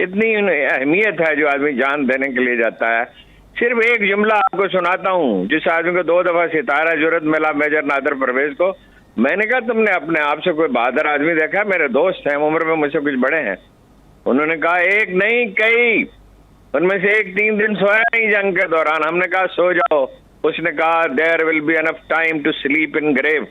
اتنی اہمیت ہے جو آدمی جان دینے کے لیے جاتا ہے. صرف ایک جملہ آپ کو سناتا ہوں. جس آدمی کو 2 دفعہ ستارہ جرت ملا میجر نادر پرویز کو, میں نے کہا تم نے اپنے آپ سے کوئی بہادر آدمی دیکھا؟ میرے دوست ہیں, عمر میں مجھ سے کچھ بڑے ہیں. انہوں نے کہا ایک نہیں کئی, ان میں سے ایک 3 دن سویا نہیں جنگ کے دوران. ہم نے کہا سو جاؤ. اس نے کہا there will be enough time to sleep in grave.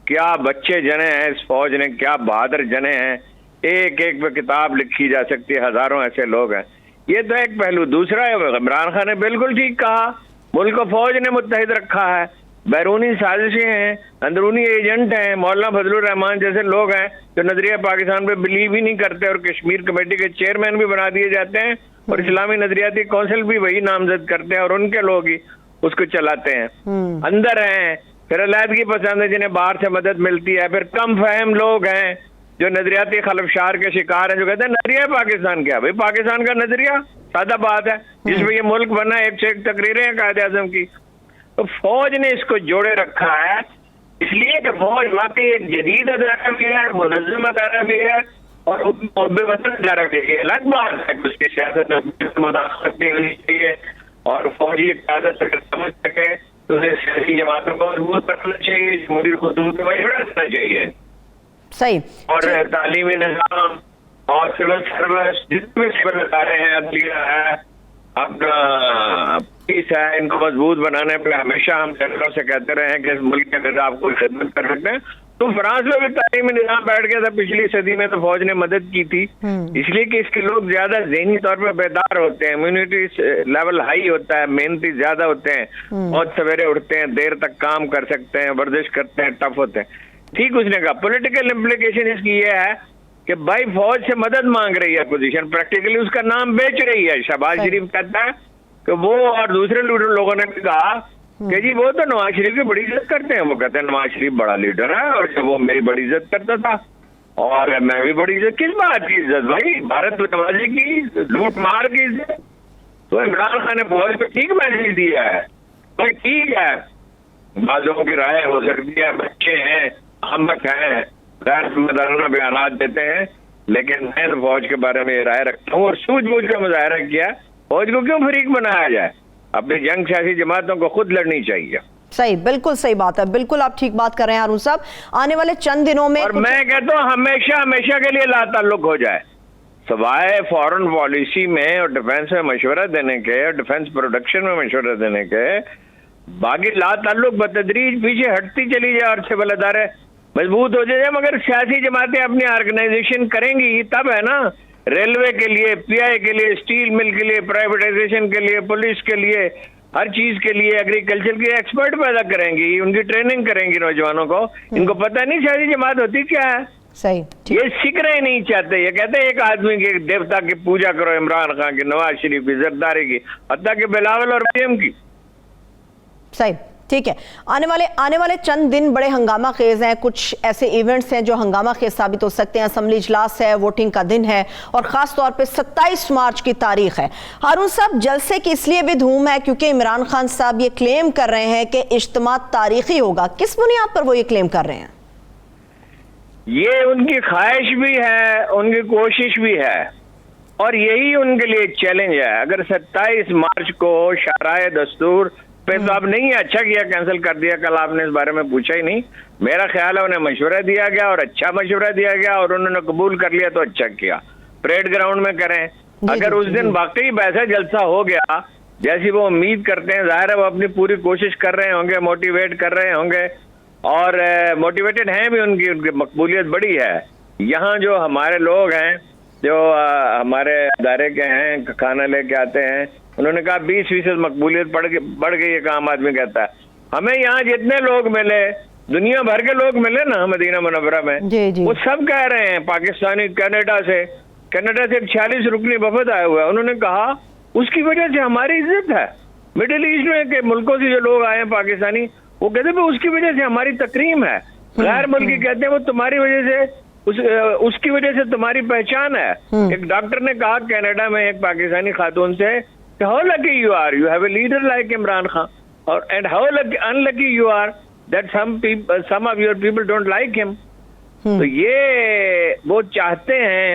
کیا بچے جنے ہیں اس فوج نے, کیا بہادر جنے ہیں. ایک ایک پہ کتاب لکھی جا سکتی ہے, ہزاروں ایسے لوگ ہیں. یہ تو ایک پہلو. دوسرا ہے عمران خان نے بالکل ٹھیک کہا, ملک کو فوج نے متحد رکھا ہے. بیرونی سازشیں ہیں, اندرونی ایجنٹ ہیں. مولانا فضل الرحمان جیسے لوگ ہیں جو نظریہ پاکستان پہ بلیو ہی نہیں کرتے اور کشمیر کمیٹی کے چیئرمین بھی بنا دیے جاتے ہیں, اور اسلامی نظریاتی کونسل بھی وہی نامزد کرتے ہیں اور ان کے لوگ ہی اس کو چلاتے ہیں. اندر ہیں پھر علیحدگی پسند ہے جنہیں باہر سے مدد ملتی ہے. پھر کم فہم لوگ ہیں جو نظریاتی خلفشار کے شکار ہیں, جو کہتے ہیں نظریہ پاکستان کیا. بھائی پاکستان کا نظریہ سادہ بات ہے جس میں یہ ملک بنا, ایک سے ایک تقریریں ہیں قائد اعظم کی. تو فوج نے اس کو جوڑے رکھا ہے اس لیے کہ فوج واقعی ایک جدید ادارہ بھی ہے, منظم ادارہ بھی ہے, اور محب وطن ادارہ بھی ہے. الگ بات ہے کہ اس کی سیاست میں مداخلت نہیں ہونی چاہیے, اور فوجی قیادت اگر سمجھ سکے تو انہیں سیاسی جماعتوں کو مضبوط رکھنا چاہیے, جمہوری خطوط پہ مشورہ کرنا چاہیے. صحیح. اور تعلیمی نظام اور سول سروس جتنے بھی سول ادارے ہیں, عدلیہ ہے, اپنا پولیس ہے, ان کو مضبوط بنانے پہ ہمیشہ ہم جنرلوں سے کہتے رہے ہیں کہ اس ملک کے اگر آپ کوئی خدمت کر سکتے ہیں. تو فرانس میں بھی تعلیمی نظام بیٹھ گیا تھا پچھلی صدی میں, تو فوج نے مدد کی تھی اس لیے کہ اس کے لوگ زیادہ ذہنی طور پہ بیدار ہوتے ہیں, امیونٹی لیول ہائی ہوتا ہے, محنتی زیادہ ہوتے ہیں, بہت سویرے اٹھتے ہیں, دیر تک کام کر سکتے ہیں, ورزش کرتے ہیں, ٹف ہوتے ہیں. ٹھیک اس نے کہا. پولیٹیکل امپلیکیشن اس کی یہ ہے کہ بھائی فوج سے مدد مانگ رہی ہے اپوزیشن, پریکٹیکلی اس کا نام بیچ رہی ہے. شہباز شریف کہتا ہے کہ وہ اور دوسرے لوگوں نے بھی کہا کہ جی وہ تو نواز شریف کی بڑی عزت کرتے ہیں. وہ کہتے ہیں نواز شریف بڑا لیڈر ہے اور وہ میری بڑی عزت کرتا تھا اور میں بھی بڑی عزت. کس بات کی عزت بھائی؟ بھارت نوازی کی لوٹ مار کی عزت. تو عمران خان نے فوج پہ ٹھیک میسج دیا ہے. بھائی ٹھیک ہے, بعض لوگوں کی رائے ہو سکتی ہے, بچے ہیں, احمق ہیں, غیر ذمہ دارانہ بیانات دیتے ہیں, لیکن میں تو فوج کے بارے میں یہ رائے رکھتا ہوں اور سوجھ بوجھ کا مظاہرہ کیا. فوج کو کیوں فریق بنایا جائے؟ اپنی جنگ سیاسی جماعتوں کو خود لڑنی چاہیے. صحیح, بالکل صحیح بات ہے, بالکل آپ ٹھیک بات کر رہے ہیں ہارون صاحب. آنے والے چند دنوں میں, اور میں کہتا ہوں ہمیشہ کے لیے لا تعلق ہو جائے, سوائے فورن پالیسی میں اور ڈیفنس میں مشورہ دینے کے, اور ڈیفنس پروڈکشن میں مشورہ دینے کے, باقی لا تعلق بتدریج پیچھے ہٹتی چلی جائے اور سول ادارے مضبوط ہو جائے. مگر سیاسی جماعتیں اپنی آرگنائزیشن کریں گی تب ہے نا. ریلوے کے لیے, پی آئی کے لیے, اسٹیل مل کے لیے, پرائیویٹائزیشن کے لیے, پولیس کے لیے, ہر چیز کے لیے, ایگریکلچر کے ایکسپرٹ پیدا کریں گی, ان کی ٹریننگ کریں گی نوجوانوں کو. ان کو پتہ نہیں سیاسی جماعت ہوتی کیا ہے. صحیح, یہ سیکھنا ہی نہیں چاہتے. یہ کہتے ہیں ایک آدمی کے دیوتا کی پوجا کرو, عمران خان کی, نواز شریف کی, زرداری کی, حتیٰ کہ بلاول اور مریم کی. صحیح, ٹھیک ہے. آنے والے چند دن بڑے ہنگامہ خیز ہیں. کچھ ایسے ایونٹس ہیں جو ہنگامہ خیز ثابت ہو سکتے ہیں. اسمبلی اجلاس ہے, ووٹنگ کا دن ہے, اور خاص طور پہ 27 مارچ کی تاریخ ہے. ہارون صاحب, جلسے کی اس لیے بھی دھوم ہے کیونکہ عمران خان صاحب یہ کلیم کر رہے ہیں کہ اجتماع تاریخی ہوگا. کس بنیاد پر وہ یہ کلیم کر رہے ہیں؟ یہ ان کی خواہش بھی ہے, ان کی کوشش بھی ہے, اور یہی ان کے لیے چیلنج ہے. اگر 27 مارچ کو شرائع دستور پہ تو اب نہیں, اچھا کیا کینسل کر دیا. کل آپ نے اس بارے میں پوچھا ہی نہیں. میرا خیال ہے انہیں مشورہ دیا گیا اور اچھا مشورہ دیا گیا, اور انہوں نے قبول کر لیا تو اچھا کیا. پریڈ گراؤنڈ میں کریں. اگر اس دن واقعی ویسا جلسہ ہو گیا جیسی وہ امید کرتے ہیں, ظاہر ہے وہ اپنی پوری کوشش کر رہے ہوں گے, موٹیویٹ کر رہے ہوں گے, اور موٹیویٹڈ ہیں بھی, ان کی مقبولیت بڑی ہے. یہاں جو ہمارے لوگ ہیں جو ہمارے ادارے کے ہیں, کھانا لے کے آتے ہیں, انہوں نے کہا 20% مقبولیت بڑھ گئی ہے. عام آدمی کہتا ہے ہمیں یہاں جتنے لوگ ملے, دنیا بھر کے لوگ ملے نا مدینہ منورہ میں, وہ سب کہہ رہے ہیں پاکستانی, کینیڈا سے 46 رکنی وفد آئے ہوئے ہیں. انہوں نے کہا اس کی وجہ سے ہماری عزت ہے. مڈل ایسٹ میں کے ملکوں سے جو لوگ آئے ہیں پاکستانی, وہ کہتے ہیں اس کی وجہ سے ہماری تکریم ہے. غیر ملکی کہتے ہیں وہ تمہاری وجہ سے, اس کی وجہ سے تمہاری پہچان ہے. ایک ڈاکٹر نے کہا کینیڈا میں ایک پاکستانی خاتون سے, how lucky you are, you have a leader like Imran Khan, and how unlucky you are that some of your people don't like him. تو یہ وہ چاہتے ہیں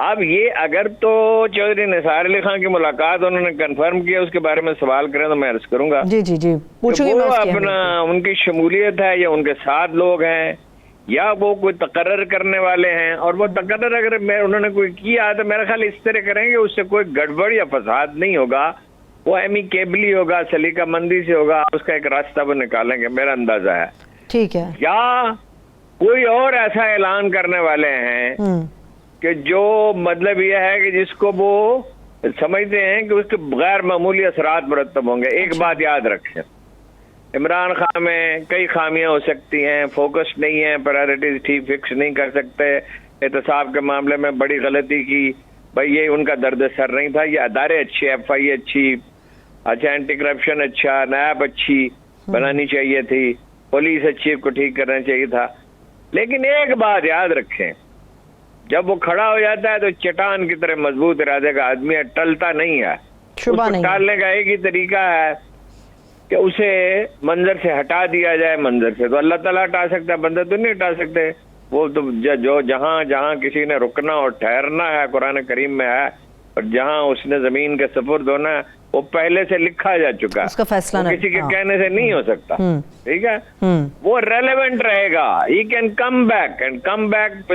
اب یہ اگر تو چودھری نثار علی خان کی ملاقات انہوں نے کنفرم کیا، اس کے بارے میں سوال کریں تو میں عرض کروں گا جی جی جی پوچھوں گی میں وہ اس کی اپنا ان کی شمولیت ہے یا ان کے ساتھ لوگ ہیں یا وہ کوئی تقرر کرنے والے ہیں، اور وہ تقرر اگر انہوں نے کوئی کیا تو میرا خیال اس طرح کریں گے اس سے کوئی گڑبڑ یا فساد نہیں ہوگا، وہ ایمیکیبلی ہوگا، سلیقہ مندی سے ہوگا، اس کا ایک راستہ وہ نکالیں گے، میرا اندازہ ہے۔ ٹھیک ہے، یا کوئی اور ایسا اعلان کرنے والے ہیں کہ جو مطلب یہ ہے کہ جس کو وہ سمجھتے ہیں کہ اس کے غیر معمولی اثرات مرتب ہوں گے۔ ایک بات یاد رکھیں، عمران خان میں کئی خامیاں ہو سکتی ہیں، فوکس نہیں ہے، پرائرٹیز ٹھیک فکس نہیں کر سکتے، احتساب کے معاملے میں بڑی غلطی کی، بھائی یہ ان کا درد سر نہیں تھا، یہ ادارے اچھے، ایف آئی اچھی، اچھا اینٹی کرپشن اچھا، نیب اچھی بنانی چاہیے تھی، پولیس اچھی کو ٹھیک کرنا چاہیے تھا۔ لیکن ایک بات یاد رکھیں، جب وہ کھڑا ہو جاتا ہے تو چٹان کی طرح مضبوط ارادے کا آدمی ہے، ٹلتا نہیں ہے۔ اس کو ٹالنے کا ایک ہی طریقہ ہے کہ اسے منظر سے ہٹا دیا جائے، منظر سے تو اللہ تعالیٰ ہٹا سکتا ہے، بندہ تو نہیں ہٹا سکتے۔ وہ تو جو جہاں جہاں کسی نے رکنا اور ٹھہرنا ہے قرآن کریم میں ہے، اور جہاں اس نے زمین کے سپرد ہونا ہے وہ پہلے سے لکھا جا چکا ہے، اس کا فیصلہ کسی کے کہنے سے نہیں ہو سکتا، ٹھیک ہے؟ وہ ریلیونٹ رہے گا، he can come back and come back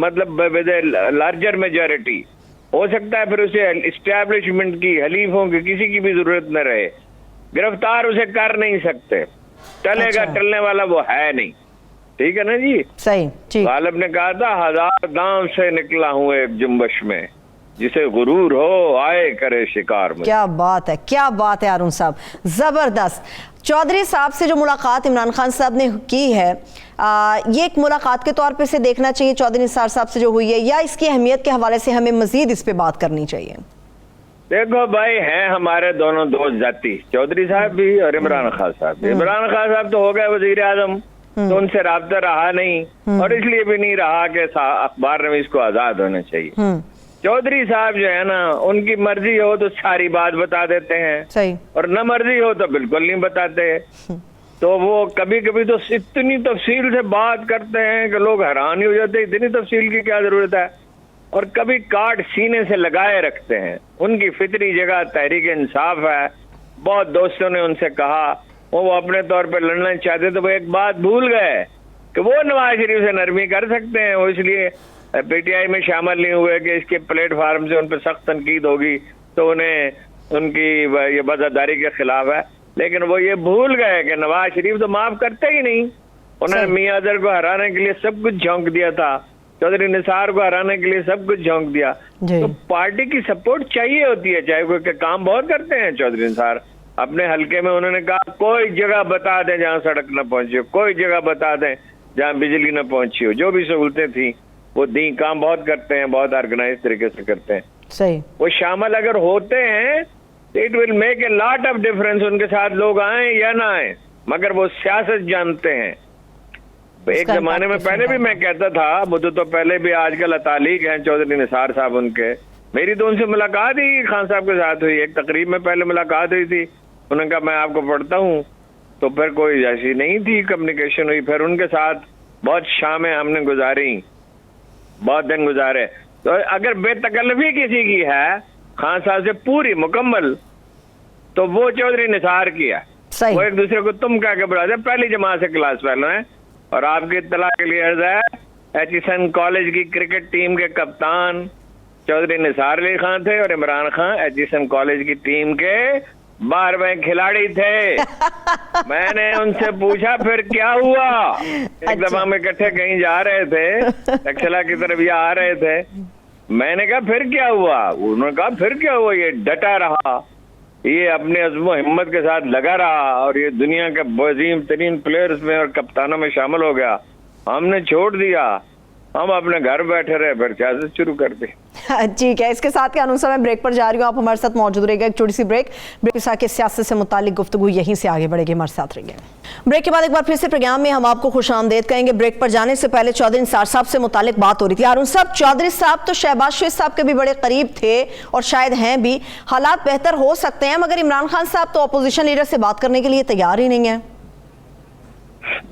مطلب ود اے لارجر میجورٹی، ہو سکتا ہے پھر اسے اسٹیبلشمنٹ کی، حلیفوں کی، کسی کی بھی ضرورت نہ رہے، گرفتار اسے کر نہیں سکتے، ٹلے گا، ٹلنے والا وہ ہے نہیں، ٹھیک ہے نا جی؟ صحیح، غالب نے کہا تھا ہزار دام سے نکلا ہوں ایک جنبش میں، جسے غرور ہو آئے کرے شکار میں۔ کیا بات ہے، کیا بات ہے ہارون صاحب، زبردست۔ چودھری صاحب سے جو ملاقات عمران خان صاحب نے کی ہے، یہ ایک ملاقات کے طور پہ سے دیکھنا چاہیے چودھری نثار صاحب سے جو ہوئی ہے، یا اس کی اہمیت کے حوالے سے ہمیں مزید اس پہ بات کرنی چاہیے؟ دیکھو بھائی، ہیں ہمارے دونوں دوست ذاتی، چودھری صاحب بھی اور عمران خان صاحب بھی۔ عمران خان صاحب تو ہو گئے وزیر اعظم، تو ان سے رابطہ رہا نہیں، اور اس لیے بھی نہیں رہا کہ اخبار نویس کو آزاد ہونا چاہیے۔ چودھری صاحب جو ہے نا، ان کی مرضی ہو تو ساری بات بتا دیتے ہیں، صحیح، اور نہ مرضی ہو تو بالکل نہیں بتاتے۔ تو وہ کبھی کبھی تو اتنی تفصیل سے بات کرتے ہیں کہ لوگ حیران ہی ہو جاتے ہیں، اتنی تفصیل کی کیا ضرورت ہے، اور کبھی کاٹ سینے سے لگائے رکھتے ہیں۔ ان کی فطری جگہ تحریک انصاف ہے، بہت دوستوں نے ان سے کہا، وہ اپنے طور پہ لڑنا چاہتے تو وہ ایک بات بھول گئے کہ وہ نواز شریف سے نرمی کر سکتے ہیں، وہ اس لیے پی ٹی آئی میں شامل نہیں ہوئے کہ اس کے پلیٹ فارم سے ان پہ سخت تنقید ہوگی تو انہیں ان کی یہ وفاداری کے خلاف ہے۔ لیکن وہ یہ بھول گئے کہ نواز شریف تو معاف کرتے ہی نہیں، انہوں نے میاں اظہر کو ہرانے کے لیے سب کچھ جھونک دیا تھا، چودھری نثار کو ہرانے کے لیے سب کچھ جھونک دیا۔ تو پارٹی کی سپورٹ چاہیے ہوتی ہے، چاہے کوئی کہ کام بہت کرتے ہیں چودھری نثار اپنے حلقے میں، انہوں نے کہا کوئی جگہ بتا دیں جہاں سڑک نہ پہنچی ہو، کوئی جگہ بتا دیں جہاں بجلی نہ پہنچی ہو، جو بھی سہولتیں تھیں وہ دیں، کام بہت کرتے ہیں، بہت آرگنائز طریقے سے کرتے ہیں۔ صحیح، وہ شامل اگر ہوتے ہیں تو it will make a lot of difference, ان کے ساتھ لوگ آئیں یا نہ آئیں، مگر وہ سیاست جانتے ہیں۔ ایک زمانے میں پہلے بھی میں کہتا تھا، مدت تو پہلے بھی، آج کل اتعلیق ہیں چودھری نثار صاحب ان کے، میری تو ان سے ملاقات ہی خان صاحب کے ساتھ ہوئی، ایک تقریب میں پہلے ملاقات ہوئی تھی، انہوں نے کہا میں آپ کو پڑھتا ہوں، تو پھر کوئی ایسی نہیں تھی کمیونیکیشن ہوئی، پھر ان کے ساتھ بہت شامیں ہم نے گزاری، بہت دن گزارے۔ تو اگر بے تکلفی کسی کی ہے خان صاحب سے پوری مکمل، تو وہ چودھری نثار کی ہے۔ وہ ایک دوسرے کو تم کہہ کے بڑھاتے، پہلی جماعت سے کلاس فیلو ہیں۔ اور آپ کی اطلاع کے لیے عرض ہے، ایچیسن کالج کی کرکٹ ٹیم کے کپتان چودھری نثار علی خان تھے، اور عمران خان ایچیسن کالج کی ٹیم کے 12ویں کھلاڑی تھے۔ میں نے ان سے پوچھا پھر کیا ہوا، ایک دفعہ ہم اکٹھے کہیں جا رہے تھے، تکشلا کی طرف یہ آ رہے تھے، میں نے کہا پھر کیا ہوا، انہوں نے کہا پھر کیا ہوا، یہ ڈٹا رہا، یہ اپنے عزم و ہمت کے ساتھ لگا رہا، اور یہ دنیا کے عظیم ترین پلیئرز میں اور کپتانوں میں شامل ہو گیا، ہم نے چھوڑ دیا، ہم اپنے گھر بیٹھے رہے، پھر سیاست شروع کر دی۔ ٹھیک ہے، اس کے ساتھ کیا میں بریک پر جا رہی ہوں، آپ ہمارے ساتھ موجود رہے گا، ایک چھوٹی سی بریک کے ساتھ کے سیاست سے متعلق گفتگو یہیں سے آگے بڑھے گی، ہمارے ساتھ رہیے۔ بریک کے بعد ایک بار پھر سے پروگرام میں ہم آپ کو خوش آمدید کہیں گے۔ بریک پر جانے سے پہلے چودھری نثار صاحب سے متعلق بات ہو رہی تھی۔ ہارون صاحب، چودھری صاحب تو شہباز شریف صاحب کے بھی بڑے قریب تھے اور شاید ہیں بھی، حالات بہتر ہو سکتے ہیں، مگر عمران خان صاحب تو اپوزیشن لیڈر سے بات کرنے کے لیے تیار ہی نہیں ہیں۔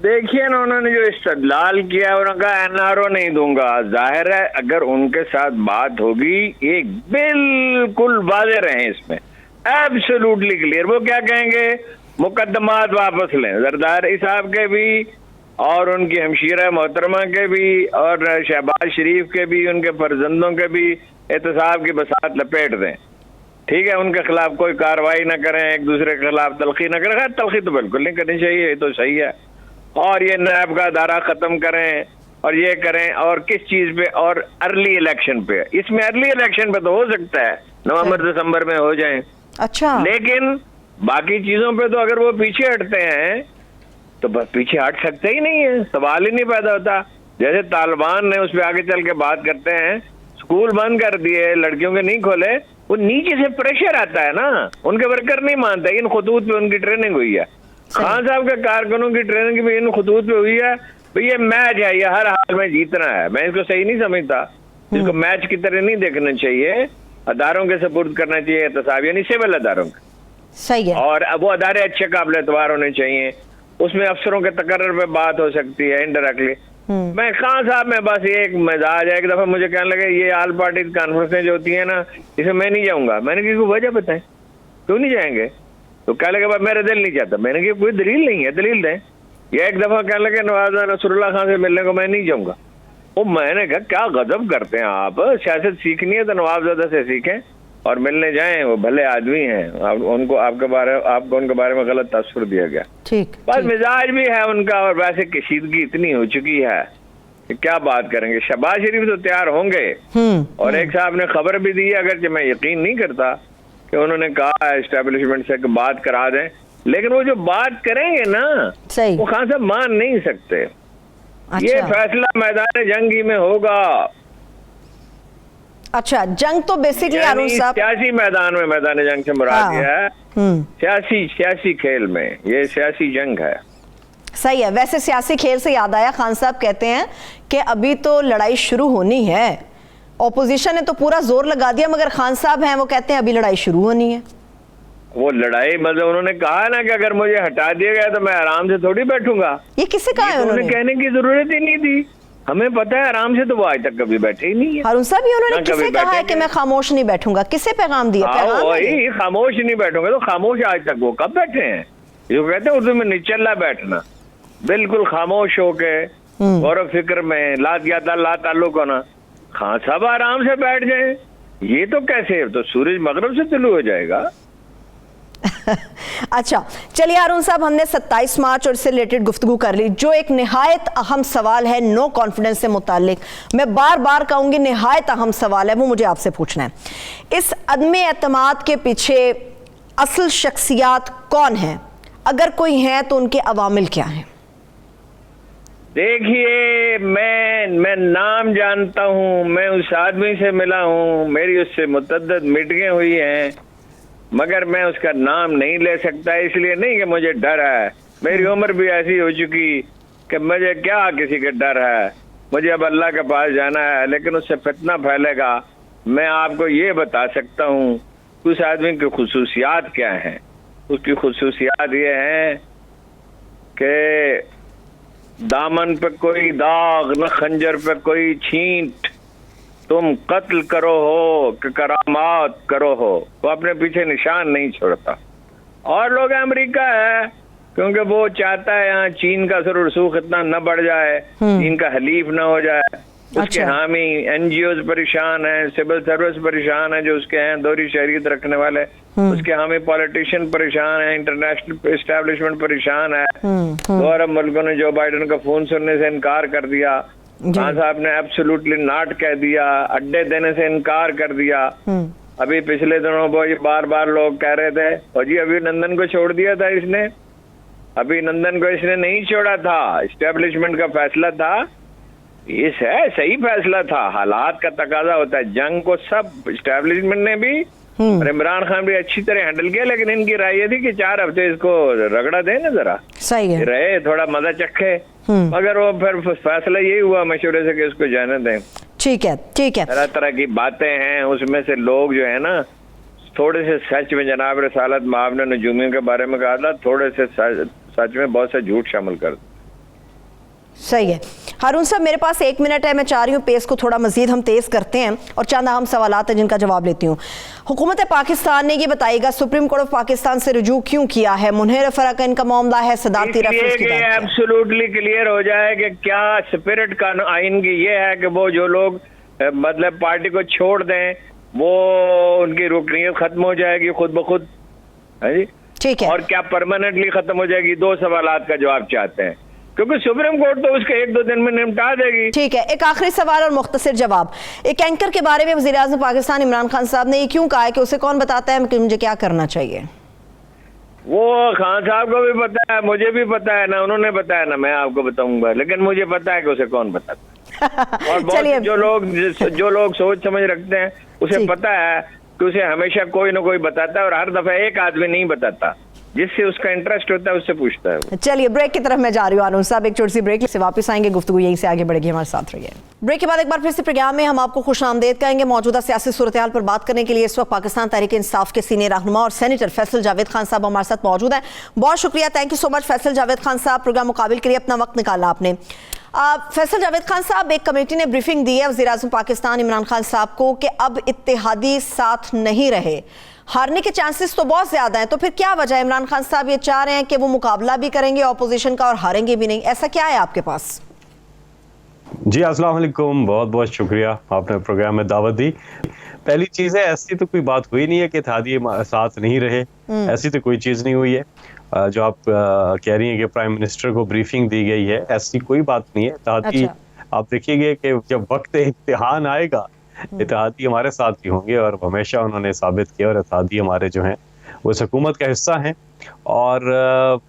دیکھیے نا انہوں نے جو استدلال کیا انہوں نے کہا NRO نہیں دوں گا. ظاہر ہے اگر ان کے ساتھ بات ہوگی ایک بالکل واضح رہیں اس میں ایبسولوٹلی کلیئر. وہ کیا کہیں گے؟ مقدمات واپس لیں زرداری صاحب کے بھی اور ان کی ہمشیرہ محترمہ کے بھی اور شہباز شریف کے بھی ان کے فرزندوں کے بھی احتساب کی بساط لپیٹ دیں. ٹھیک ہے ان کے خلاف کوئی کارروائی نہ کریں, ایک دوسرے کے خلاف تلخی نہ کریں. خیر تلخی تو بالکل نہیں کرنی چاہیے, یہ تو صحیح ہے. اور یہ نیب کا ادارہ ختم کریں اور یہ کریں اور کس چیز پہ, اور ارلی الیکشن پہ. اس میں ارلی الیکشن پہ تو ہو سکتا ہے نومبر دسمبر میں ہو جائیں, اچھا, لیکن باقی چیزوں پہ تو اگر وہ پیچھے ہٹتے ہیں تو بس پیچھے ہٹ سکتے ہی نہیں ہے, سوال ہی نہیں پیدا ہوتا. جیسے طالبان نے اس پہ آگے چل کے بات کرتے ہیں, اسکول بند کر دیے, لڑکیوں کے نہیں کھولے, وہ نیچے سے پریشر آتا ہے نا, ان کے ورکر نہیں مانتے. ان خطوط پہ ان کی ٹریننگ ہوئی ہے, خان صاحب کے کارکنوں کی ٹریننگ بھی ان خطوط پہ ہوئی ہے. یہ میچ ہے, یہ ہر حال میں جیتنا ہے. میں اس کو صحیح نہیں سمجھتا, اس کو میچ کی طرح نہیں دیکھنا چاہیے, اداروں کے سپرد کرنا چاہیے احتساب, یعنی سول اداروں کے. صحیح ہے. اور وہ ادارے اچھے قابل اعتبار ہونے چاہیے, اس میں افسروں کے تقرر پہ بات ہو سکتی ہے انڈائریکٹلی. میں خان صاحب میں بس یہ ایک مزاج ہے, ایک دفعہ مجھے کہنے لگے یہ آل پارٹی کانفرنسیں جو ہوتی ہیں نا اس میں میں نہیں جاؤں گا. میں نے کہا کوئی وجہ بتائیں کیوں نہیں جائیں گے؟ تو کہنے لگے میرا دل نہیں چاہتا. میں نے کہا کوئی دلیل نہیں ہے, دلیل دیں. یا ایک دفعہ کہنے لگے نواز رسول اللہ خان سے ملنے کو میں نہیں جاؤں گا. وہ میں نے کہا کیا غضب کرتے ہیں آپ, سیاست سیکھنی ہے تو نواب زادہ سے سیکھیں اور ملنے جائیں, وہ بھلے آدمی ہیں. ان کو آپ کو ان کے بارے میں غلط تاثر دیا گیا. ٹھیک, بس مزاج بھی ہے ان کا, اور ویسے کشیدگی اتنی ہو چکی ہے کہ کیا بات کریں گے. شہباز شریف تو تیار ہوں گے, اور ایک صاحب نے خبر بھی دی, اگرچہ میں یقین نہیں کرتا کہ انہوں نے کہا اسٹیبلشمنٹ سے کہ بات کرا دیں, لیکن وہ جو بات کریں گے نا وہ خان صاحب مان نہیں سکتے. یہ فیصلہ میدان جنگ ہی میں ہوگا. اچھا, جنگ تو بیسکلی ارون صاحب سیاسی میدان میں, میدان جنگ سے مراد یہ ہے سیاسی کھیل میں, یہ سیاسی جنگ ہے. صحیح ہے. ویسے سیاسی کھیل سے یاد آیا, خان صاحب کہتے ہیں کہ ابھی تو لڑائی شروع ہونی ہے, اپوزیشن نے تو پورا زور لگا دیا, مگر خان صاحب ہیں وہ کہتے ہیں ابھی لڑائی شروع ہونی ہے. وہ لڑائی مطلب انہوں نے کہا نا کہ اگر مجھے ہٹا دیا گیا تو میں آرام سے تھوڑی بیٹھوں گا. یہ کس سے کہا ہے انہوں نے؟ کہنے کی ضرورت ہی نہیں تھی, ہمیں پتا ہے آرام سے, تو وہ آج تک کبھی بیٹھے ہی نہیں ہے. ہارون صاحب یہ انہوں نے کس سے کہا ہے کہ میں خاموش نہیں بیٹھوں گا؟ کس سے پیغام دیا؟ وہی خاموش نہیں بیٹھوں گا, تو خاموش آج تک وہ کب بیٹھے ہیں؟ جو کہتے ہیں اردو میں نچلا بیٹھنا, بالکل خاموش ہو کے غور و فکر میں لا تعلق ہونا. خان صاحب آرام سے بیٹھ جائیں, یہ تو کیسے, تو سورج مغرب سے طلوع ہو جائے گا. اچھا چلیے ہارون صاحب, ہم نے 27 مارچ اور اس سے ریلیٹڈ گفتگو کر لی. جو ایک نہایت اہم سوال ہے نو کانفیڈنس سے متعلق, میں بار بار کہوں گی نہایت اہم سوال ہے, وہ مجھے آپ سے پوچھنا ہے. اس عدم اعتماد کے پیچھے اصل شخصیات کون ہیں؟ اگر کوئی ہیں تو ان کے عوامل کیا ہیں؟ دیکھیے میں نام جانتا ہوں, میں اس آدمی سے ملا ہوں, میری اس سے متعدد میٹنگیں ہوئی ہیں, مگر میں اس کا نام نہیں لے سکتا. اس لیے نہیں کہ مجھے ڈر ہے, میری عمر بھی ایسی ہو چکی کہ مجھے کیا کسی کا ڈر ہے, مجھے اب اللہ کے پاس جانا ہے, لیکن اس سے فتنہ پھیلے گا. میں آپ کو یہ بتا سکتا ہوں اس آدمی کی خصوصیات کیا ہیں. اس کی خصوصیات یہ ہیں کہ دامن پہ کوئی داغ نہ خنجر پہ کوئی چھینٹ, تم قتل کرو ہو کہ کرامات کرو ہو, وہ اپنے پیچھے نشان نہیں چھوڑتا. اور لوگ امریکہ ہے کیونکہ وہ چاہتا ہے یہاں چین کا سر و رسوخ اتنا نہ بڑھ جائے, چین کا حلیف نہ ہو جائے. اس کے حامی این جی اوز پریشان ہیں, سول سروس پریشان ہیں جو اس کے ہیں دوہری شہریت رکھنے والے, اس کے حامی پولیٹیشین پریشان ہیں, انٹرنیشنل اسٹیبلشمنٹ پریشان ہے. 2 عرب ملکوں نے جو بائیڈن کا فون سننے سے انکار کر دیا, خان صاحب نے ایبسولوٹلی ناٹ کہہ دیا, اڈے دینے سے انکار کر دیا. ابھی پچھلے دنوں وہ بار بار لوگ کہہ رہے تھے اور جی ابھی نندن کو چھوڑ دیا تھا اس نے, ابھی نندن کو اس نے نہیں چھوڑا تھا, اسٹیبلشمنٹ کا فیصلہ تھا, یہ صحیح فیصلہ تھا. حالات کا تقاضا ہوتا ہے, جنگ کو سب اسٹیبلشمنٹ نے بھی اور عمران خان بھی اچھی طرح ہینڈل کیا, لیکن ان کی رائے یہ تھی کہ 4 ہفتے اس کو رگڑا دیں نا, ذرا رہے تھوڑا مزہ چکھے, مگر وہ پھر فیصلہ یہی ہوا مشورے سے کہ اس کو جانے دیں. ٹھیک ہے ٹھیک ہے, طرح طرح کی باتیں ہیں, اس میں سے لوگ جو ہے نا تھوڑے سے سچ میں, جناب رسالت مآب نے نجومیوں کے بارے میں کہا تھا, تھوڑے سے سچ میں بہت سے جھوٹ شامل کر. صحیح ہے ہارون صاحب، میرے پاس 1 منٹ ہے، میں چاہ رہی ہوں پیس کو تھوڑا مزید ہم تیز کرتے ہیں اور چند اہم سوالات ہیں جن کا جواب لیتی ہوں. حکومت پاکستان نے یہ بتائے گا سپریم کورٹ آف پاکستان سے رجوع کیوں کیا ہے؟ منہر فرق ان کا معاملہ ہے، صدارتی ریفرنس کی بات ہے. ایبسولوٹلی کلیئر ہو جائے کہ کیا اسپرٹ کا آئین کی یہ ہے کہ وہ جو لوگ مطلب پارٹی کو چھوڑ دیں وہ ان کی رکنیت ختم ہو جائے گی خود بخود، جی ٹھیک ہے، اور کیا پرماننٹلی ختم ہو جائے گی؟ 2 سوالات کا جواب چاہتے ہیں کیونکہ سپریم کورٹ تو اس کے 1-2 دن میں نمٹا دے گی. ٹھیک ہے، ایک آخری سوال اور مختصر جواب. ایک اینکر کے بارے میں وزیر اعظم پاکستان عمران خان صاحب نے یہ کیوں کہا ہے کہ اسے کون بتاتا ہے کہ مجھے کیا کرنا چاہیے؟ وہ خان صاحب کو بھی پتا ہے، مجھے بھی پتا ہے، نہ انہوں نے بتایا نہ میں آپ کو بتاؤں گا، لیکن مجھے پتا ہے کہ اسے کون بتاتا ہے. اور بہت جو لوگ سوچ سمجھ رکھتے ہیں اسے پتا ہے کہ اسے ہمیشہ کوئی نہ کوئی بتاتا ہے، اور ہر دفعہ ایک آدمی نہیں بتاتا، جس سے اس کا انٹرسٹ ہوتا ہے اس سے پوچھتا ہے. چلیے بریک کی طرف میں جا رہی ہوں ہارون صاحب، ایک چھوٹی سی بریک سے واپس آئیں گے، گفتگو یہیں سے آگے بڑھے گی، ہمارے ساتھ رہیے. بریک کے بعد ایک بار پھر سے پروگرام میں ہم آپ کو خوش آمدید کہیں گے. موجودہ سیاسی صورتحال پر بات کرنے کے لیے اس وقت پاکستان تحریک انصاف کے سینئر رہنما اور سینیٹر فیصل جاوید خان صاحب ہمارے ساتھ موجود ہیں. بہت شکریہ، تھینک یو سو مچ فیصل جاوید خان صاحب، پروگرام مقابل کے لیے اپنا وقت نکالا آپ نے. فیصل جاوید خان صاحب، ایک کمیٹی نے بریفنگ دی ہے وزیر اعظم پاکستان عمران خان صاحب کو کہ اب اتحادی ساتھ نہیں رہے، ہارنے کے چانسز تو بہت زیادہ ہیں، تو پھر کیا وجہ ہے؟ عمران خان صاحب یہ چاہ رہے ہیں کہ وہ مقابلہ بھی کریں گے اپوزیشن کا اور ہاریں گے بھی نہیں، ایسا کیا ہے آپ کے پاس؟ جی السلام علیکم، بہت بہت شکریہ آپ نے پروگرام میں دعوت دی. پہلی چیز ہے ایسی تو کوئی بات ہوئی نہیں ہے کہ اتحادی ساتھ نہیں رہے، ایسی تو کوئی چیز نہیں ہوئی ہے. جو آپ کہہ رہی ہیں کہ پرائم منسٹر کو بریفنگ دی گئی ہے، ایسی کوئی بات نہیں ہے. اتحادی آپ دیکھیے گے کہ جب وقت امتحان آئے گا اتحادی ہمارے ساتھ ہی ہوں گے، اور ہمیشہ انہوں نے ثابت کیا، اور اتحادی ہمارے جو ہیں وہ اس حکومت کا حصہ ہیں اور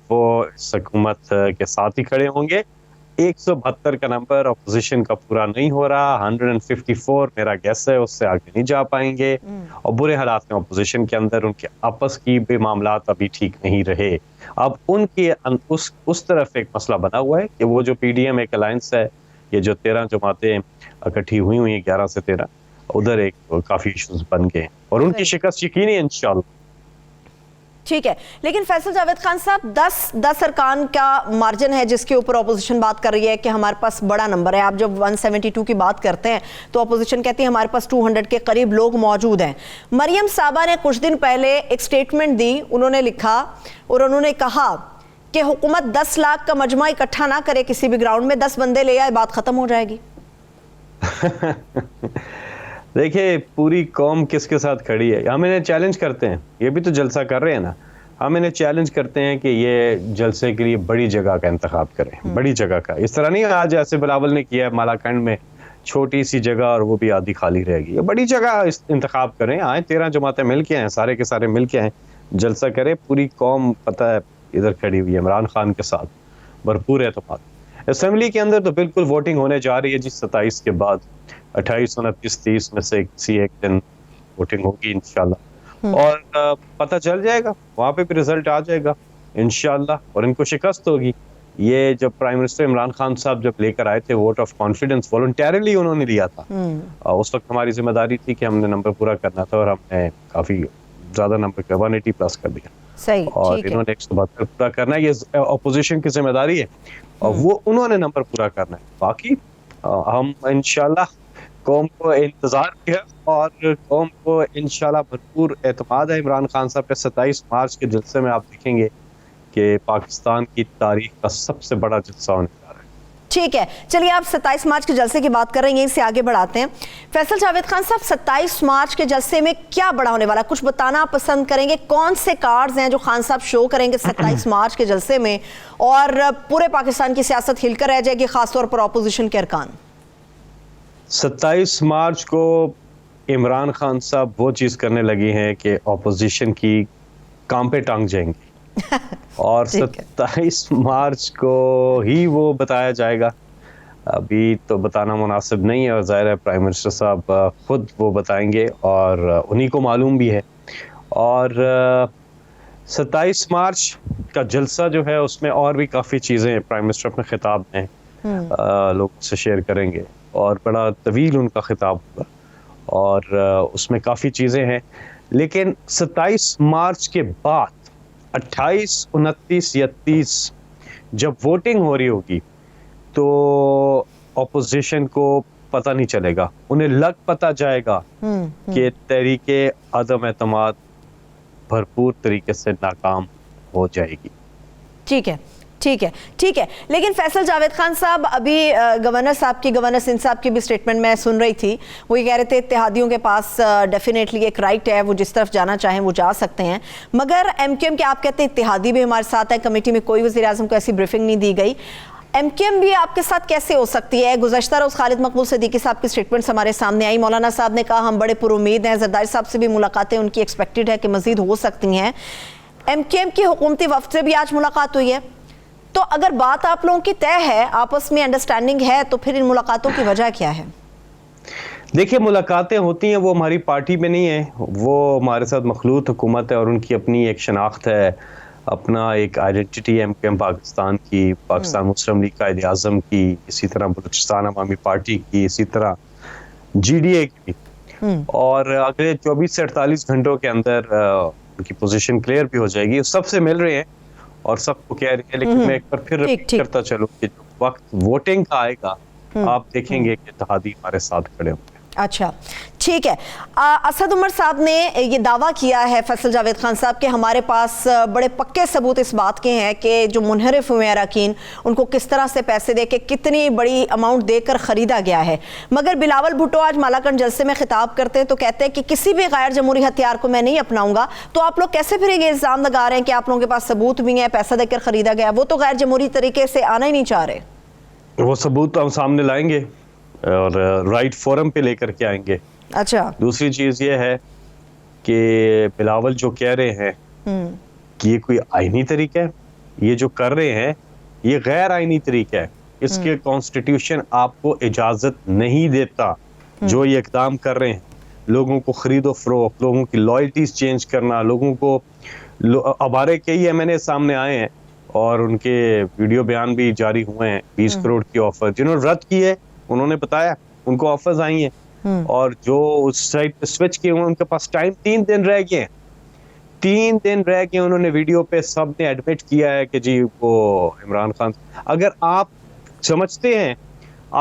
وہ اس حکومت کے ساتھ ہی کھڑے ہوں گے. 172 کا نمبر اپوزیشن کا پورا نہیں ہو رہا، 154 میرا گیس ہے، اس سے آگے نہیں جا پائیں گے، اور برے حالات میں اپوزیشن کے اندر ان کے آپس کی بھی معاملات ابھی ٹھیک نہیں رہے. اب ان کے اس طرف ایک مسئلہ بنا ہوا ہے کہ وہ جو پی ڈی ایم ایک الائنس ہے، یہ جو 13 جماعتیں اکٹھی ہوئی ہیں 11 سے 13، ادھر ایک کافی ایشوز بن گئے ہیں اور ان کی شکست یقینی ہے انشاءاللہ. ٹھیک ہے، لیکن فیصل جاوید خان صاحب 10 ارکان کا مارجن ہے جس کے اوپر اپوزیشن بات کر رہی ہے کہ ہمارے پاس بڑا نمبر ہے. آپ جب 172 کی بات کرتے ہیں تو اپوزیشن کہتی ہے ہمارے پاس 200 کے قریب لوگ موجود ہیں. مریم صاحبہ نے کچھ دن پہلے ایک سٹیٹمنٹ دی، انہوں نے لکھا اور انہوں نے کہا کہ حکومت 10 لاکھ کا مجمع اکٹھا نہ کرے کسی بھی گراؤنڈ میں، 10 بندے لے آئے، بات ختم ہو جائے گی. دیکھیں پوری قوم کس کے ساتھ کھڑی ہے، ہم انہیں چیلنج کرتے ہیں، یہ بھی تو جلسہ کر رہے ہیں نا، ہم انہیں چیلنج کرتے ہیں کہ یہ جلسے کے لیے بڑی جگہ کا انتخاب کریں، بڑی جگہ کا. اس طرح نہیں آج ایسے بلاول نے کیا ہے مالاکنڈ میں، چھوٹی سی جگہ اور وہ بھی آدھی خالی رہے گی. یہ بڑی جگہ انتخاب کریں، آئیں 13 جماعتیں مل کے آئیں، سارے کے سارے مل کے آئیں، جلسہ کریں. پوری قوم پتہ ہے ادھر کھڑی ہوئی ہے عمران خان کے ساتھ، بھرپور اعتماد. اسمبلی کے اندر تو بالکل ووٹنگ ہونے جا رہی ہے جی 27 کے بعد، 28 29 30 میں سے کسی ایک دن ووٹنگ ہوگی انشاءاللہ، اور پتہ چل جائے گا، وہاں پہ بھی رزلٹ آ جائے گا انشاءاللہ، اور ان کو شکست ہوگی. یہ جب پرائم منسٹر عمران خان صاحب جب لے کر آئے تھے ووٹ آف کانفیڈنس، والنٹیرلی انہوں نے لیا تھا، اس وقت ہماری ذمہ داری تھی کہ ہم نے نمبر پورا کرنا تھا، اور ہم نے کافی زیادہ نمبر 180 پلس کر دیا، اور انہوں نے 172 پورا کرنا ہے. یہ اپوزیشن کی ذمہ داری ہے اور وہ انہوں نے نمبر پورا کرنا ہے. باقی ہم انشاءاللہ قوم کو انتظار کیا اور قوم کو انشاءاللہ بھرپور اعتماد ہے عمران خان صاحب پہ. 27 مارچ کے جلسے میں آپ دیکھیں گے کہ پاکستان کی تاریخ کا سب سے بڑا جلسہ ہونے جا رہا ہے. ٹھیک ہے، چلیے آپ 27 مارچ کے جلسے کی بات کر رہے ہیں، یہیں سے آگے بڑھاتے ہیں. فیصل جاوید خان صاحب 27 مارچ کے جلسے میں کیا بڑا ہونے والا، کچھ بتانا پسند کریں گے؟ کون سے کارڈز ہیں جو خان صاحب شو کریں گے 27 مارچ کے جلسے میں، اور پورے پاکستان کی سیاست ہل کر رہ جائے گی، خاص طور پر اپوزیشن کے ارکان؟ 27 مارچ کو عمران خان صاحب وہ چیز کرنے لگی ہیں کہ اپوزیشن کی کام پہ ٹانگ جائیں گے اور 27 مارچ کو ہی وہ بتایا جائے گا. ابھی تو بتانا مناسب نہیں ہے، اور ظاہر ہے پرائم منسٹر صاحب خود وہ بتائیں گے اور انہی کو معلوم بھی ہے. اور 27 مارچ کا جلسہ جو ہے اس میں اور بھی کافی چیزیں پرائم منسٹر اپنے خطاب میں لوگوں سے شیئر کریں گے، اور بڑا طویل ان کا خطاب ہوگا، اور اس میں کافی چیزیں ہیں. لیکن 27 مارچ کے بعد 28 29 یا 30 جب ووٹنگ ہو رہی ہوگی تو اپوزیشن کو پتہ نہیں چلے گا, انہیں لگ پتہ جائے گا کہ تحریک عدم اعتماد بھرپور طریقے سے ناکام ہو جائے گی. ٹھیک ہے ٹھیک ہے ٹھیک ہے. لیکن فیصل جاوید خان صاحب, ابھی گورنر صاحب کی, گورنر سندھ صاحب کی بھی سٹیٹمنٹ میں سن رہی تھی, وہ یہ کہہ رہے تھے اتحادیوں کے پاس ڈیفینیٹلی ایک رائٹ ہے, وہ جس طرف جانا چاہیں وہ جا سکتے ہیں, مگر ایم کیو ایم کے آپ کہتے ہیں اتحادی بھی ہمارے ساتھ ہے, کمیٹی میں کوئی وزیر اعظم کو ایسی بریفنگ نہیں دی گئی, ایم کیو ایم بھی آپ کے ساتھ کیسے ہو سکتی ہے؟ گزشتہ روز خالد مقبول صدیقی صاحب کی سٹیٹمنٹس ہمارے سامنے آئی, مولانا صاحب نے کہا ہم بڑے پر امید ہیں, زرداری صاحب سے بھی ملاقاتیں ان کی ایکسپیکٹڈ ہے کہ مزید ہو سکتی ہیں, ایم کیو ایم کی حکومتی وفد سے بھی آج ملاقات ہوئی ہے. تو اگر بات آپ لوگوں کی طے ہے, آپس میں انڈرسٹینڈنگ ہے, تو پھر ان ملاقاتوں کی وجہ کیا ہے؟ دیکھیں ملاقاتیں ہوتی ہیں, وہ ہماری پارٹی میں نہیں ہیں, وہ ہمارے ساتھ مخلوط حکومت ہے اور ان کی اپنی ایک شناخت ہے, اپنا ایک آئیڈینٹی ہے ایم کیو ایم پاکستان کی, پاکستان مسلم لیگ قائد اعظم کی, اسی طرح بلوچستان عوامی پارٹی کی, اسی طرح جی ڈی اے کی, اور اگلے 24 سے 48 گھنٹوں کے اندر ان کی پوزیشن کلیئر بھی ہو جائے گی. سب سے مل رہے ہیں اور سب کو کہہ رہے ہیں, لیکن میں ایک بار پھر ریپیٹ کرتا چلوں کہ وقت ووٹنگ کا آئے گا آپ دیکھیں گے کہ اتحادی ہمارے ساتھ کھڑے ہوں گے. اچھا ٹھیک ہے. اسد عمر صاحب نے یہ دعویٰ کیا ہے, فیصل جاوید خان صاحب, کہ ہمارے پاس بڑے پکے ثبوت اس بات کے ہیں کہ جو منحرف ہوئے اراکین ان کو کس طرح سے پیسے دے کے کتنی بڑی اماؤنٹ دے کر خریدا گیا ہے. مگر بلاول بھٹو آج مالاکنڈ جلسے میں خطاب کرتے ہیں تو کہتے ہیں کہ کسی بھی غیر جمہوری ہتھیار کو میں نہیں اپناؤں گا. تو آپ لوگ کیسے پھر یہ الزام لگا رہے ہیں کہ آپ لوگوں کے پاس ثبوت بھی ہیں, پیسہ دے کر خریدا گیا؟ وہ تو غیر جمہوری طریقے سے آنا ہی نہیں چاہ رہے. وہ ثبوت ہم سامنے لائیں گے اور رائٹ فورم پہ لے کر کے آئیں گے. اچھا, دوسری چیز یہ ہے کہ بلاول جو کہہ رہے ہیں کہ یہ کوئی آئینی طریقہ ہے, یہ جو کر رہے ہیں یہ غیر آئینی طریقہ ہے, اس کے کانسٹیٹیوشن آپ کو اجازت نہیں دیتا. جو یہ اقدام کر رہے ہیں, لوگوں کو خرید و فروخت, لوگوں کی لائلٹیز چینج کرنا, لوگوں کو ہمارے کئی ایم این اے سامنے آئے ہیں اور ان کے ویڈیو بیان بھی جاری ہوئے ہیں, 20 کروڑ کی آفر جنہوں نے رد کی ہے, انہوں نے بتایا ان کو آفرز آئی ہیں, اور جو اس سائٹ پہ سوئچ کیے ہوئے ان کے پاس ٹائم 3 دن رہ گئے ہیں, 3 دن رہ گئے. انہوں نے ویڈیو پہ سب نے ایڈمٹ کیا ہے کہ جی وہ عمران خان, اگر آپ سمجھتے ہیں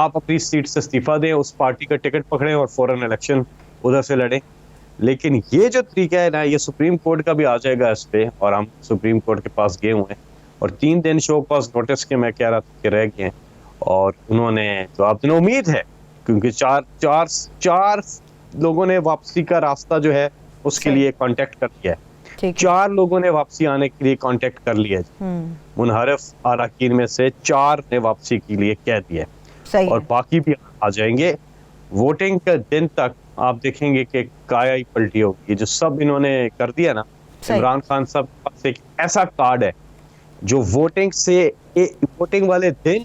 آپ اپنی سیٹ سے استعفیٰ دیں, اس پارٹی کا ٹکٹ پکڑیں اور فوراً الیکشن ادھر سے لڑیں. لیکن یہ جو طریقہ ہے نا, یہ سپریم کورٹ کا بھی آ جائے گا اس پہ, اور ہم سپریم کورٹ کے پاس گئے ہوئے ہیں, اور 3 دن شو کاز نوٹس کے میں کہہ رہا تھا کہ رہ گئے ہیں, اور انہوں نے جواب دینا. امید ہے کیونکہ چار لوگوں نے واپسی کا راستہ جو ہے اس کے لیے کانٹیکٹ کر لیا ہے, 4 لوگوں نے واپسی آنے کے لیے کانٹیکٹ کر لیا ہے, منحرف اراکین میں سے 4 نے واپسی کے لیے کہہ دیا ہے, اور باقی بھی آ جائیں گے. ووٹنگ کے دن تک آپ دیکھیں گے کہ کایا ہی پلٹی ہوگی. جو سب انہوں نے کر دیا نا, عمران خان صاحب کے پاس ایک ایسا کارڈ ہے جو ووٹنگ والے دن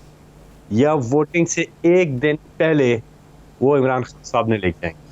یا ووٹنگ سے 1 دن پہلے وہ عمران خان صاحب نے لے کے آئیں گے.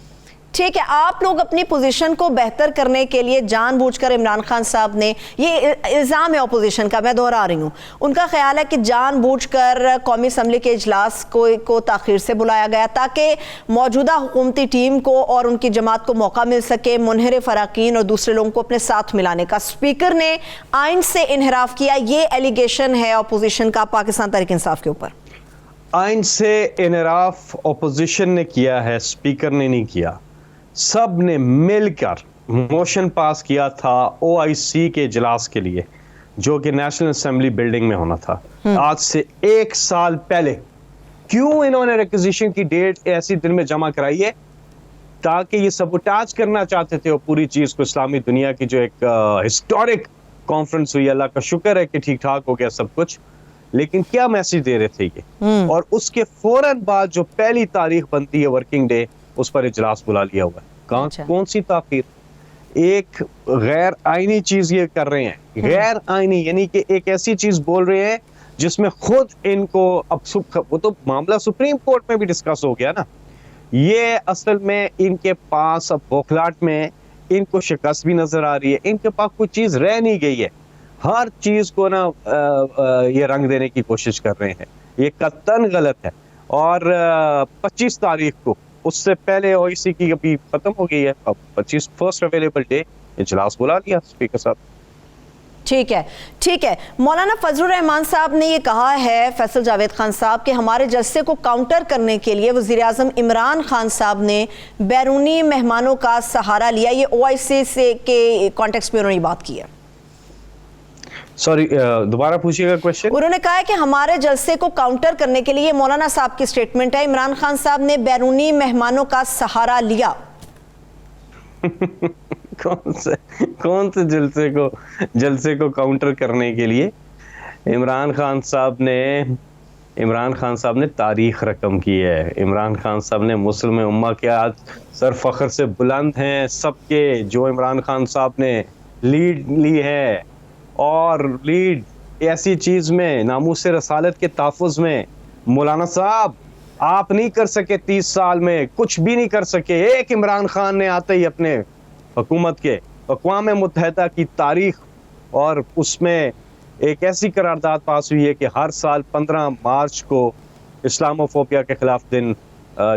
ٹھیک ہے, آپ لوگ اپنی پوزیشن کو بہتر کرنے کے لیے جان بوجھ کر عمران خان صاحب نے, یہ الزام ہے اپوزیشن کا, میں دہرا رہی ہوں, ان کا خیال ہے کہ جان بوجھ کر قومی اسمبلی کے اجلاس کو تاخیر سے بلایا گیا تاکہ موجودہ حکومتی ٹیم کو اور ان کی جماعت کو موقع مل سکے منحرف اراکین اور دوسرے لوگوں کو اپنے ساتھ ملانے کا. اسپیکر نے آئین سے انحراف کیا, یہ ایلیگیشن ہے اپوزیشن کا پاکستان تحریک انصاف کے اوپر. آئین سے انحراف اپوزیشن نے کیا ہے, اسپیکر نے نہیں کیا. سب نے مل کر موشن پاس کیا تھا او آئی سی کے اجلاس کے لیے, جو کہ نیشنل اسمبلی بلڈنگ میں ہونا تھا آج سے 1 سال پہلے. کیوں انہوں نے ریکوزیشن کی ڈیٹ ایسی دن میں جمع کرائی ہے؟ تاکہ یہ سبوٹاج کرنا چاہتے تھے اور پوری چیز کو, اسلامی دنیا کی جو ایک ہسٹورک کانفرنس ہوئی, اللہ کا شکر ہے کہ ٹھیک ٹھاک ہو گیا سب کچھ, لیکن کیا میسج دے رہے تھے یہ؟ اور اس کے فوراً بعد جو پہلی تاریخ بنتی ہے ورکنگ ڈے, اس پر اجلاس بلا لیا ہوا ہے. کون سی تاخیر؟ ایک غیر آئینی چیز یہ کر رہے ہیں, غیر آئینی یعنی کہ ایک ایسی چیز بول رہے ہیں جس میں خود ان کو اب وہ تو معاملہ سپریم کورٹ میں بھی ڈسکس ہو گیا نا. یہ اصل میں ان کے پاس اب بوکھلاٹ میں ان کو شکست بھی نظر آ رہی ہے, ان کے پاس کوئی چیز رہ نہیں گئی ہے, ہر چیز کو نا یہ رنگ دینے کی کوشش کر رہے ہیں. یہ قطعاً غلط ہے. اور 25 تاریخ کو, اس سے پہلے او ای سی کی ابھی ختم ہو گئی ہے, اب 25 فرسٹ اویلیبل ڈے اجلاس بلا لیا اسپیکر صاحب. ٹھیک ہے مولانا فضل الرحمان صاحب نے یہ کہا ہے، فیصل جاوید خان صاحب، کہ ہمارے جلسے کو کاؤنٹر کرنے کے لیے وزیر اعظم عمران خان صاحب نے بیرونی مہمانوں کا سہارا لیا. یہ OIC سے کے کانٹیکسٹ میں انہوں نے بات کی ہے. سوری دوبارہ پوچھیے گا کویشچن. انہوں نے کہا ہے کہ ہمارے جلسے کو کاؤنٹر کرنے کے لیے مولانا صاحب کی سٹیٹمنٹ ہے، عمران خان صاحب نے بیرونی مہمانوں کا سہارا لیا. کون سے جلسے کو کاؤنٹر کرنے کے لیے؟ عمران خان صاحب نے تاریخ رقم کی ہے. عمران خان صاحب نے مسلم امہ کے آج سر فخر سے بلند ہیں سب کے، جو عمران خان صاحب نے لیڈ لی ہے، اور لیڈ ایسی چیز میں، ناموس رسالت کے تحفظ میں. مولانا صاحب آپ نہیں کر سکے 30 سال میں، کچھ بھی نہیں کر سکے. ایک عمران خان نے آتے ہی اپنے حکومت کے اقوام متحدہ کی تاریخ، اور اس میں ایک ایسی قرارداد پاس ہوئی ہے کہ ہر سال 15 مارچ کو اسلاموفوبیا کے خلاف دن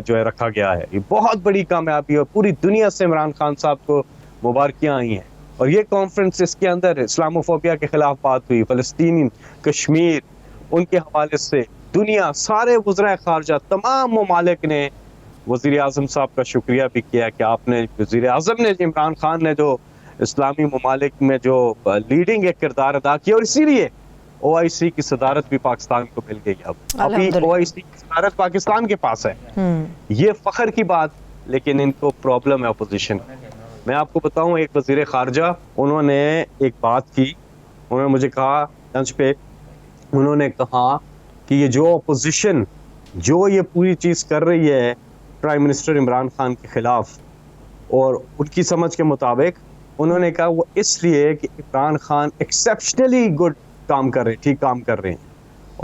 جو ہے رکھا گیا ہے. یہ بہت بڑی کامیابی ہے، پوری دنیا سے عمران خان صاحب کو مبارکیاں آئی ہیں. اور یہ کانفرنس، اس کے اندر اسلاموفوبیا کے خلاف بات ہوئی، فلسطین، کشمیر، ان کے حوالے سے دنیا، سارے وزراء خارجہ تمام ممالک نے وزیر اعظم صاحب کا شکریہ بھی کیا کہ آپ نے، وزیر اعظم نے، عمران خان نے جو اسلامی ممالک میں جو لیڈنگ ایک کردار ادا کیا، اور اسی لیے OIC کی صدارت بھی پاکستان کو مل گئی. ابھی OIC کی صدارت پاکستان کے پاس ہے. یہ فخر کی بات، لیکن ان کو پرابلم ہے اپوزیشن. میں آپ کو بتاؤں، ایک وزیر خارجہ، انہوں نے ایک بات کی، انہوں نے مجھے کہا لنچ پہ، انہوں نے کہا کہ یہ جو اپوزیشن جو یہ پوری چیز کر رہی ہے پرائم منسٹر عمران خان کے خلاف، اور ان کی سمجھ کے مطابق انہوں نے کہا وہ اس لیے کہ عمران خان ایکسیپشنلی گڈ کام کر رہے ہیں، ٹھیک کام کر رہے ہیں،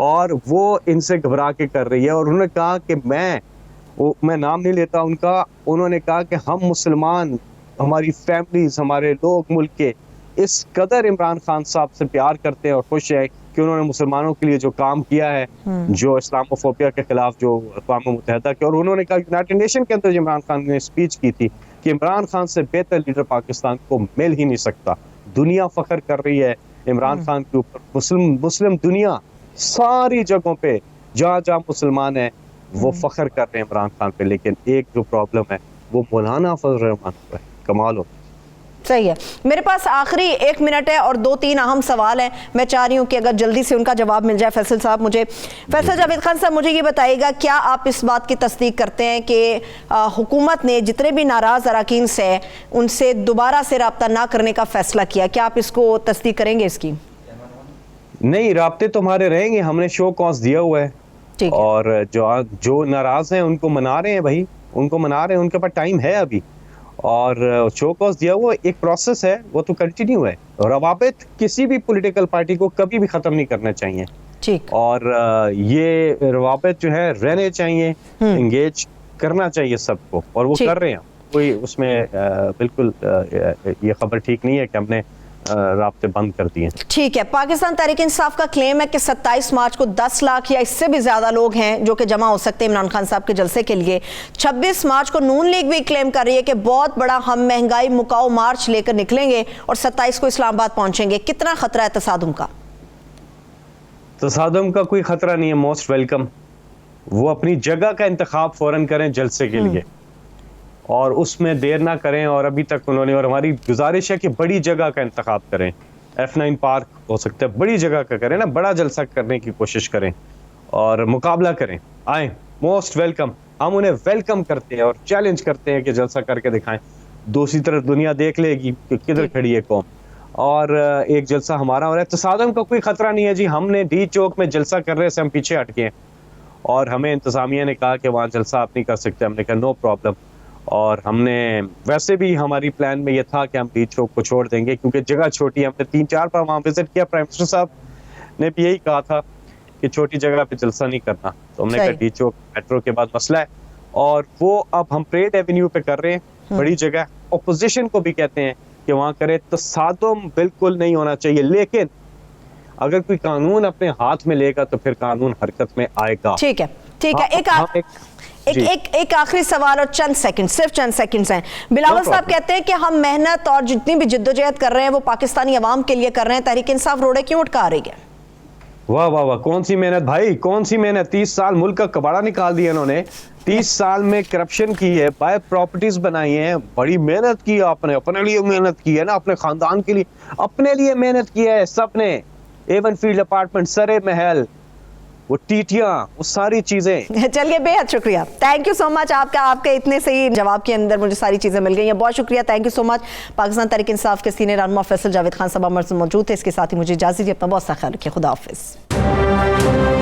اور وہ ان سے گھبرا کے کر رہی ہے. اور انہوں نے کہا کہ میں نام نہیں لیتا ان کا، انہوں نے کہا کہ ہم مسلمان، ہماری فیملیز، ہمارے لوگ ملک کے اس قدر عمران خان صاحب سے پیار کرتے ہیں اور خوش ہیں کہ انہوں نے مسلمانوں کے لیے جو کام کیا ہے، جو اسلاموفوبیا کے خلاف جو اقوام متحدہ کے، اور انہوں نے کہا یونائٹڈ نیشن کے اندر عمران خان نے اسپیچ کی تھی کہ عمران خان سے بہتر لیڈر پاکستان کو مل ہی نہیں سکتا. دنیا فخر کر رہی ہے عمران خان کے اوپر، مسلم دنیا ساری جگہوں پہ جہاں جہاں مسلمان ہیں وہ فخر کر رہے ہیں عمران خان پہ. لیکن ایک جو پرابلم ہے وہ مولانا فضل الرحمان پہ ہے. کمال ہو. صحیح ہے. میرے پاس آخری 1 منٹ ہے اور 2-3 اہم سوال ہیں، میں چاہ رہی ہوں کہ اگر جلدی سے ان کا جواب مل جائے. فیصل صاحب، فیصل جاوید خان صاحب، مجھے یہ بتائیے گا، کیا آپ اس بات کی تصدیق کرتے ہیں کہ حکومت نے جتنے بھی ناراض اراکین سے ان سے دوبارہ سے رابطہ نہ کرنے کا فیصلہ کیا؟ کیا آپ اس کو تصدیق کریں گے اس کی؟ نہیں، رابطے تو ہمارے رہیں گے، ہم نے شو کاز دیا ہوا ہے، اور جو ناراض ہیں ان کو منا رہے ہیں بھائی، ان کو منا رہے ہیں، ان کے پاس ٹائم ہے ابھی، اور شو کاز دیا ہوا ایک پروسیس ہے، وہ تو کنٹینیو ہے. روابط کسی بھی پولیٹیکل پارٹی کو کبھی بھی ختم نہیں کرنا چاہیے، اور یہ روابط جو ہے رہنے چاہیے، انگیج کرنا چاہیے سب کو، اور وہ کر رہے ہیں. کوئی اس میں بالکل یہ خبر ٹھیک نہیں ہے کہ ہم نے رابطے بند کر دیے. ٹھیک ہے. پاکستان تحریک انصاف کا کلیم ہے کہ 27 مارچ کو 10 لاکھ یا اس سے بھی زیادہ لوگ ہیں جو کہ جمع ہو سکتے ہیں عمران خان صاحب کے جلسے کے لیے. 26 مارچ کو نون لیگ بھی کلیم کر رہی ہے کہ بہت بڑا ہم مہنگائی مکاؤ مارچ لے کر نکلیں گے اور 27 کو اسلام آباد پہنچیں گے. کتنا خطرہ ہے تصادم کا؟ تصادم کا کوئی خطرہ نہیں ہے، موسٹ ویلکم. وہ اپنی جگہ کا انتخاب فوراً کریں جلسے کے لیے، اور اس میں دیر نہ کریں. اور ابھی تک انہوں نے، اور ہماری گزارش ہے کہ بڑی جگہ کا انتخاب کریں. F9 پارک ہو سکتا ہے، بڑی جگہ کا کریں نا، بڑا جلسہ کرنے کی کوشش کریں اور مقابلہ کریں. آئیں، موسٹ ویلکم. ہم انہیں ویلکم کرتے ہیں اور چیلنج کرتے ہیں کہ جلسہ کر کے دکھائیں. دوسری طرف دنیا دیکھ لے گی کہ کدھر کھڑی ہے قوم، اور ایک جلسہ ہمارا ہو رہا ہے. تصادم کا کوئی خطرہ نہیں ہے جی. ہم نے ڈی چوک میں جلسہ کر رہے سے ہم پیچھے ہٹ گئے، اور ہمیں انتظامیہ نے کہا کہ وہاں جلسہ آپ نہیں کر سکتے. ہم نے کہا نو پرابلم. اور ہم نے ویسے بھی ہماری پلان میں یہ تھا کہ ہم ڈی چوک کو چھوڑ دیں گے کیونکہ جگہ چھوٹی ہے. ہم نے 3-4 بار وہاں وزٹ کیا. پرائم منسٹر صاحب نے بھی یہی کہا تھا کہ چھوٹی جگہ پہ جلسہ نہیں کرنا. تو ہم نے کہا ڈی چوک میٹرو کے بعد مسئلہ ہے، اور وہ اب ہم پریڈ ایونیو پہ کر رہے ہیں، بڑی جگہ. اپوزیشن کو بھی کہتے ہیں کہ وہاں کرے. تصادم بالکل نہیں ہونا چاہیے، لیکن اگر کوئی قانون اپنے ہاتھ میں لے گا تو پھر قانون حرکت میں آئے گا. ٹھیک ہے. ٹھیک ہے. ایک آخری سوال اور صرف چند سیکنڈز ہیں. بلاول صاحب کہتے ہیں کہ ہم محنت اور جتنی بھی جدوجہد کر رہے ہیں وہ پاکستانی عوام کے لیے کر رہے ہیں, تحریک انصاف روڑے کیوں اٹکا رہی ہے؟ واہ واہ واہ, کون سی محنت بھائی, کون سی محنت. 30 سال ملک کا کباڑا نکال دیا انہوں نے, 30 سال میں کرپشن کی ہے, بائے پراپرٹیز بنائی ہیں, بڑی محنت کی آپ نے, اپنے لیے محنت کی ہے نا, اپنے خاندان کے لیے, اپنے لیے محنت کی ہے سب نے. ایون فیلڈ اپارٹمنٹ, سرے محل, وہ ٹیٹیاں, وہ ساری چیزیں. چلیے بے حد شکریہ, تھینک یو سو مچ. آپ کا اتنے صحیح جواب کے اندر مجھے ساری چیزیں مل گئی ہیں, بہت شکریہ, تھینک یو سو مچ. پاکستان تحریک انصاف کے سینئر رہنما فیصل جاوید خان صاحب مرز موجود تھے. اس کے ساتھ ہی مجھے اجازت دیجیے, اپنا بہت سا خیال رکھیے, خدا حافظ.